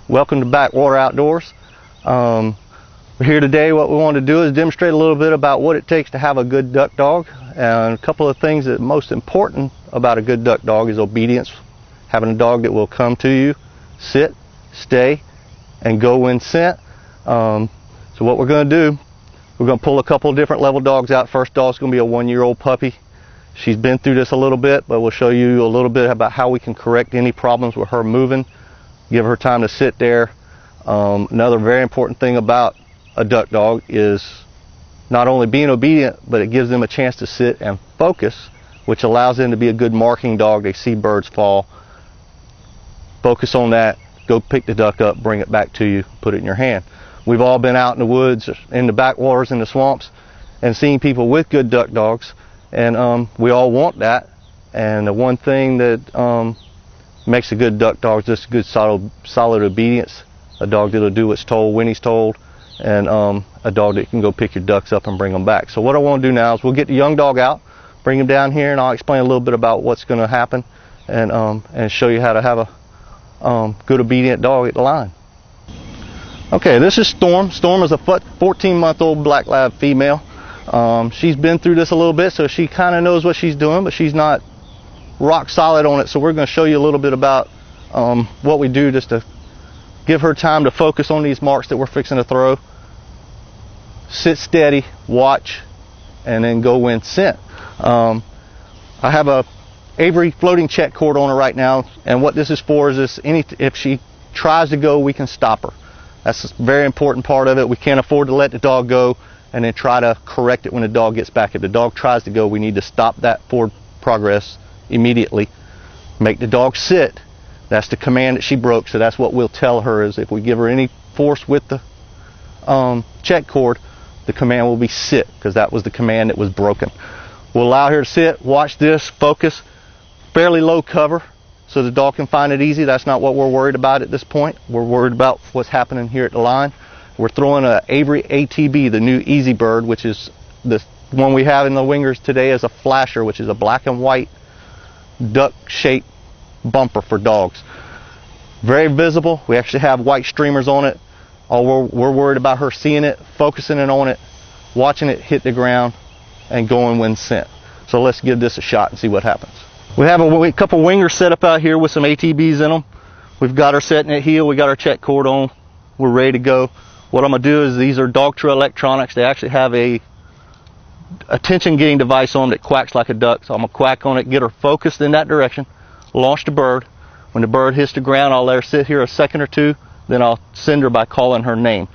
Welcome to Backwater Outdoors. We're here today. What we want to do is demonstrate a little bit about what it takes to have a good duck dog, and a couple of things that are most important about a good duck dog is obedience. Having a dog that will come to you, sit, stay, and go when sent. So what we're going to do, we're going to pull a couple of different level dogs out. First dog's going to be a 1-year-old puppy. She's been through this a little bit, but we'll show you a little bit about how we can correct any problems with her moving. Give her time to sit there. Another very important thing about a duck dog is not only being obedient, but it gives them a chance to sit and focus, which allows them to be a good marking dog. They see birds fall, focus on that, go pick the duck up, bring it back to you, put it in your hand. We've all been out in the woods, in the backwaters, in the swamps, and seen people with good duck dogs, and we all want that. And the one thing that makes a good duck dog is just good solid obedience, a dog that'll do what's told when he's told, and a dog that can go pick your ducks up and bring them back. So what I want to do now is we'll get the young dog out, bring him down here, and I'll explain a little bit about what's going to happen, and show you how to have a good obedient dog at the line. Okay, this is Storm. Storm is a 14-month-old black lab female. She's been through this a little bit, so she kind of knows what she's doing, but she's not rock solid on it. So we're going to show you a little bit about what we do just to give her time to focus on these marks that we're fixing to throw. Sit steady, watch, and then go when sent. I have a Avery floating check cord on her right now, and what this is for is this: if she tries to go, we can stop her. That's a very important part of it. We can't afford to let the dog go and then try to correct it when the dog gets back. If the dog tries to go, we need to stop that forward progress immediately. Make the dog sit. That's the command that she broke, so that's what we'll tell her. Is if we give her any force with the check cord, the command will be sit, because that was the command that was broken. We'll allow her to sit, watch this, focus, fairly low cover, so the dog can find it easy. That's not what we're worried about at this point. We're worried about what's happening here at the line. We're throwing a Avery ATB, the new Easy Bird, which is the one we have in the wingers today, as a flasher, which is a black and white duck-shaped bumper for dogs. Very visible. We actually have white streamers on it. All we're worried about her seeing it, focusing in on it, watching it hit the ground, and going when sent. So let's give this a shot and see what happens. We have a couple wingers set up out here with some ATBs in them. We've got her setting at heel. We got our check cord on. We're ready to go. What I'm going to do is, these are Dogtra electronics. They actually have a attention getting device on that quacks like a duck. So I'm going to quack on it, get her focused in that direction, launch the bird. When the bird hits the ground, I'll let her sit here a second or two, then I'll send her by calling her name.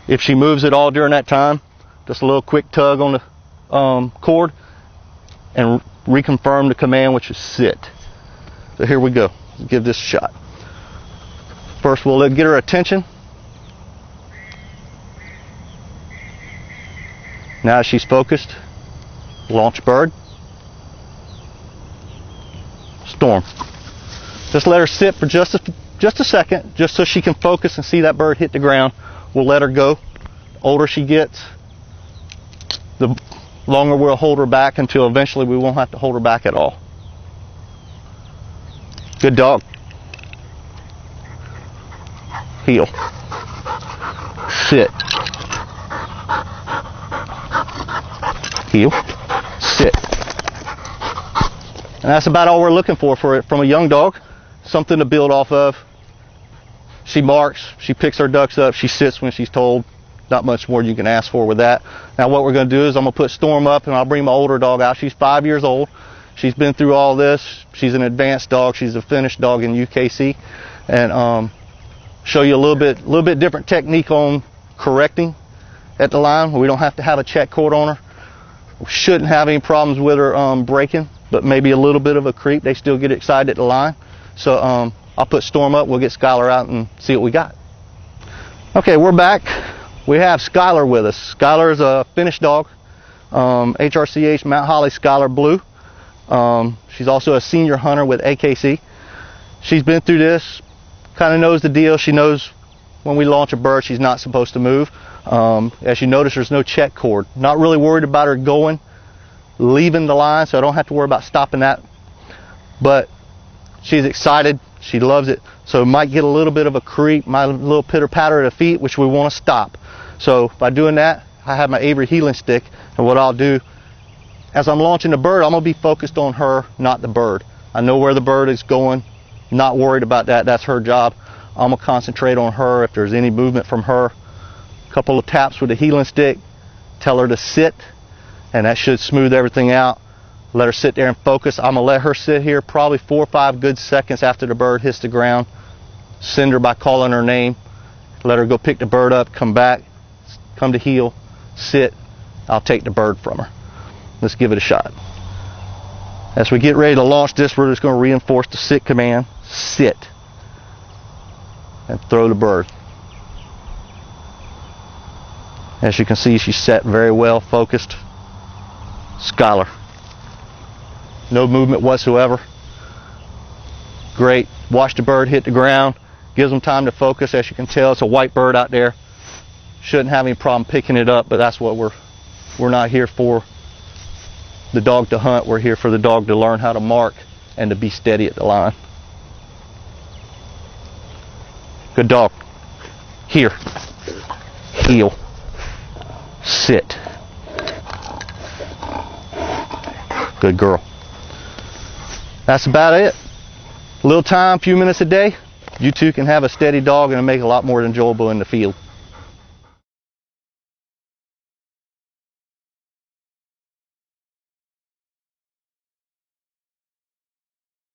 If she moves at all during that time, just a little quick tug on the cord and reconfirm the command, which is sit. So here we go. Let's give this a shot. First, we'll get her attention. Now she's focused, launch bird. Storm. Just let her sit for just a second, just so she can focus and see that bird hit the ground. We'll let her go. The older she gets, the longer we'll hold her back, until eventually we won't have to hold her back at all. Good dog. Heel. Sit. Heel. Sit. And that's about all we're looking for from a young dog. Something to build off of. She marks, she picks her ducks up, she sits when she's told. Not much more you can ask for with that. Now what we're going to do is I'm going to put Storm up, and I'll bring my older dog out. She's 5 years old. She's been through all this. She's an advanced dog. She's a finished dog in UKC. And show you a little bit different technique on correcting at the line. We don't have to have a check cord on her. We shouldn't have any problems with her breaking, but maybe a little bit of a creep. They still get excited at the line. So I'll put Storm up. We'll get Skyler out and see what we got. Okay, we're back. We have Skyler with us. Skyler is a finished dog, HRCH Mount Holly Skyler Blue. She's also a senior hunter with AKC. She's been through this, kind of knows the deal. She knows when we launch a bird, she's not supposed to move. As you notice, there's no check cord. Not really worried about her leaving the line, so I don't have to worry about stopping that. But she's excited, She loves it. So it might get a little bit of a creep, my little pitter patter at the feet, which we want to stop. So by doing that, I have my Avery heeling stick, and what I'll do, as I'm launching the bird, I'm going to be focused on her, not the bird. I know where the bird is going, not worried about that, that's her job. I'm going to concentrate on her. If there's any movement from her, a couple of taps with the heeling stick, tell her to sit, and that should smooth everything out. Let her sit there and focus. I'm going to let her sit here probably 4 or 5 good seconds after the bird hits the ground. Send her by calling her name. Let her go pick the bird up, come back, come to heel, sit. I'll take the bird from her. Let's give it a shot. As we get ready to launch this, we're just going to reinforce the sit command. Sit. And throw the bird. As you can see, she's set very well, focused. Skyler. No movement whatsoever. Great. Watch the bird hit the ground. Gives them time to focus. As you can tell, it's a white bird out there. Shouldn't have any problem picking it up, but that's what we're not here for the dog to hunt. We're here for the dog to learn how to mark and to be steady at the line. Good dog. Here. Heel. Sit. Good girl. That's about it. A little time, a few minutes a day. You two can have a steady dog and make it a lot more enjoyable in the field.